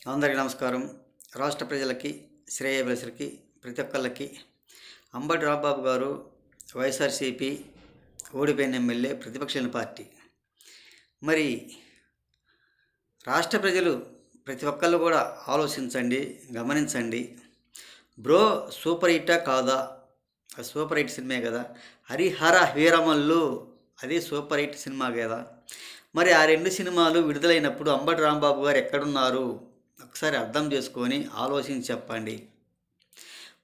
అందరికీ నమస్కారం. రాష్ట్ర ప్రజలకి, శ్రేయోభిలాషులకి, ప్రతి ఒక్కళ్ళకి అంబటి రాంబాబు గారు వైఎస్ఆర్సీపీ ఓడిపోయిన ఎమ్మెల్యే, ప్రతిపక్ష పార్టీ. మరి రాష్ట్ర ప్రజలు ప్రతి ఒక్కళ్ళు కూడా ఆలోచించండి, గమనించండి. బ్రో సూపర్ హిట్టా కాదా? సూపర్ హిట్ సినిమా కదా. హరిహర వీరమల్లు అది సూపర్ హిట్ సినిమా కదా. మరి ఆ రెండు సినిమాలు విడుదలైనప్పుడు అంబటి రాంబాబు గారు ఎక్కడున్నారు? ఒకసారి అర్థం చేసుకొని ఆలోచించి చెప్పండి.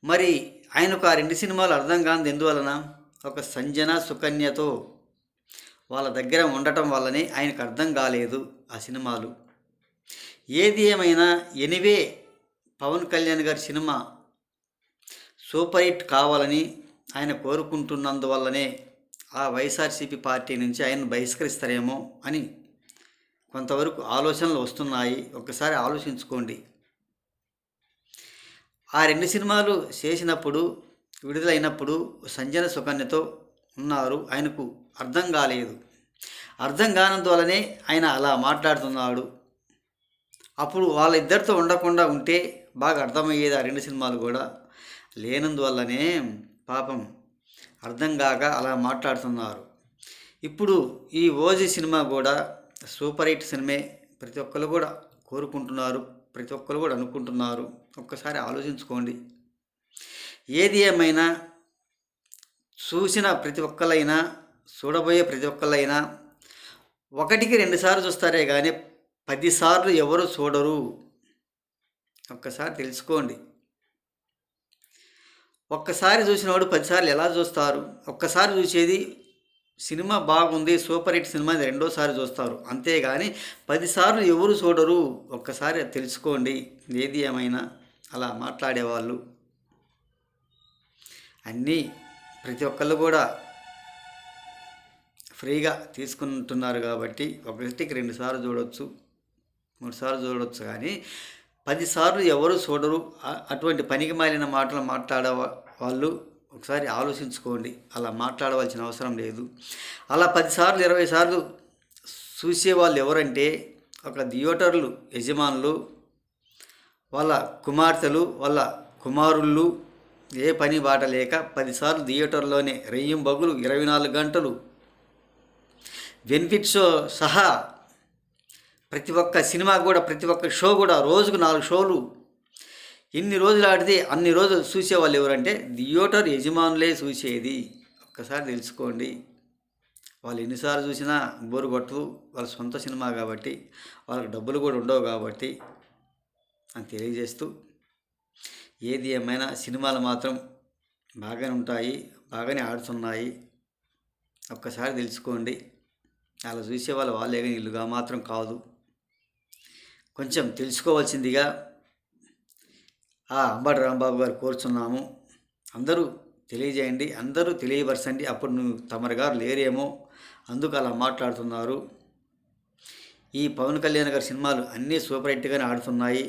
మరి ఆయనకు ఆ రెండు సినిమాలు అర్థం కానిది ఎందువలన? ఒక సంజన సుకన్యతో వాళ్ళ దగ్గర ఉండటం వల్లనే ఆయనకు అర్థం కాలేదు ఆ సినిమాలు. ఏది ఏమైనా ఎనివే పవన్ కళ్యాణ్ గారి సినిమా సూపర్ హిట్ కావాలని ఆయన కోరుకుంటున్నందువల్లనే ఆ వైఎస్ఆర్సీపీ పార్టీ నుంచి ఆయన బహిష్కరిస్తారేమో అని కొంతవరకు ఆలోచనలు వస్తున్నాయి. ఒక్కసారి ఆలోచించుకోండి. ఆ రెండు సినిమాలు చేసినప్పుడు, విడుదలైనప్పుడు సంజన సుకన్యతో ఉన్నారు. ఆయనకు అర్థం కాలేదు. అర్థం కానందువల్లనే ఆయన అలా మాట్లాడుతున్నాడు. అప్పుడు వాళ్ళిద్దరితో ఉండకుండా ఉంటే బాగా అర్థమయ్యేది. ఆ రెండు సినిమాలు కూడా లేనందువల్లనే పాపం అర్థం కాక అలా మాట్లాడుతున్నారు. ఇప్పుడు ఈ ఓజీ సినిమా కూడా సూపర్ హిట్ సినిమే. ప్రతి ఒక్కరు కూడా కోరుకుంటున్నారు, ప్రతి ఒక్కరు కూడా అనుకుంటున్నారు. ఒక్కసారి ఆలోచించుకోండి. ఏది ఏమైనా చూసిన ప్రతి ఒక్కళ్ళైనా, చూడబోయే ప్రతి ఒక్కళ్ళైనా ఒకటికి 2 సార్లు చూస్తారే కానీ 10 సార్లు ఎవరు చూడరు. ఒక్కసారి తెలుసుకోండి. ఒక్కసారి చూసినవాడు 10 సార్లు ఎలా చూస్తారు? ఒక్కసారి చూసేది సినిమా బాగుంది, సూపర్ హిట్ సినిమా, రెండోసారి చూస్తారు. అంతేగాని 10 సార్లు ఎవరు చూడరు. ఒక్కసారి తెలుసుకోండి. ఏది ఏమైనా అలా మాట్లాడేవాళ్ళు అన్నీ ప్రతి ఒక్కళ్ళు కూడా ఫ్రీగా తీసుకుంటున్నారు కాబట్టి ఒకటికి 2 సార్లు చూడవచ్చు, 3 సార్లు చూడవచ్చు. కానీ 10 సార్లు ఎవరు చూడరు. అటువంటి పనికి మాలిన మాటలు మాట్లాడే వాళ్ళు ఒకసారి ఆలోచించుకోండి. అలా మాట్లాడవలసిన అవసరం లేదు. అలా 10 సార్లు 20 సార్లు చూసేవాళ్ళు ఎవరంటే ఒక థియేటర్లు యజమానులు, వాళ్ళ కుమార్తెలు, వాళ్ళ కుమారుళ్ళు ఏ పని బాట లేక 10 సార్లు థియేటర్లోనే రెయ్యింబగులు 24 గంటలు బెనిఫిట్ షో సహా ప్రతి ఒక్క సినిమా కూడా, ప్రతి ఒక్క షో కూడా రోజుకు 4 షోలు ఎన్ని రోజులు ఆడితే అన్ని రోజులు చూసేవాళ్ళు ఎవరంటే థియేటర్ యజమానులే చూసేది. ఒక్కసారి తెలుసుకోండి. వాళ్ళు ఎన్నిసార్లు చూసినా బోరు కొట్టదు. వాళ్ళ సొంత సినిమా కాబట్టి, వాళ్ళకి డబ్బులు కూడా ఉండవు కాబట్టి అని తెలియజేస్తూ, ఏది ఏమైనా సినిమాలు మాత్రం బాగానే ఉంటాయి, బాగానే ఆడుతున్నాయి. ఒక్కసారి తెలుసుకోండి. అలా చూసేవాళ్ళు వాళ్ళే కానీ ఇల్లుగా మాత్రం కాదు. కొంచెం తెలుసుకోవాల్సిందిగా అంబటి రాంబాబు గారు కోరుచున్నాము. అందరూ తెలియజేయండి, అందరూ తెలియపరచండి. అప్పుడు నువ్వు తమరు గారు లేరేమో, అందుకు అలా మాట్లాడుతున్నారు. ఈ పవన్ కళ్యాణ్ గారి సినిమాలు అన్నీ సూపర్ హిట్గానే ఆడుతున్నాయి,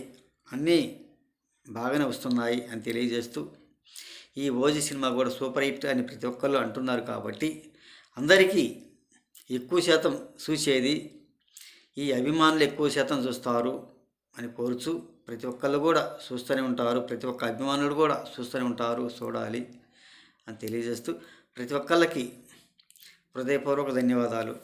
అన్నీ బాగానే వస్తున్నాయి అని తెలియజేస్తూ, ఈ ఓజీ సినిమా కూడా సూపర్ హిట్ అని ప్రతి ఒక్కళ్ళు అంటున్నారు కాబట్టి అందరికీ ఎక్కువ శాతం చూసేది ఈ అభిమానులు ఎక్కువ శాతం చూస్తారు అని కోరుచు, ప్రతి ఒక్కళ్ళు కూడా చూస్తూనే ఉంటారు, ప్రతి ఒక్క అభిమానులు కూడా చూస్తూనే ఉంటారు, చూడాలి అని తెలియజేస్తూ ప్రతి ఒక్కళ్ళకి హృదయపూర్వక ధన్యవాదాలు.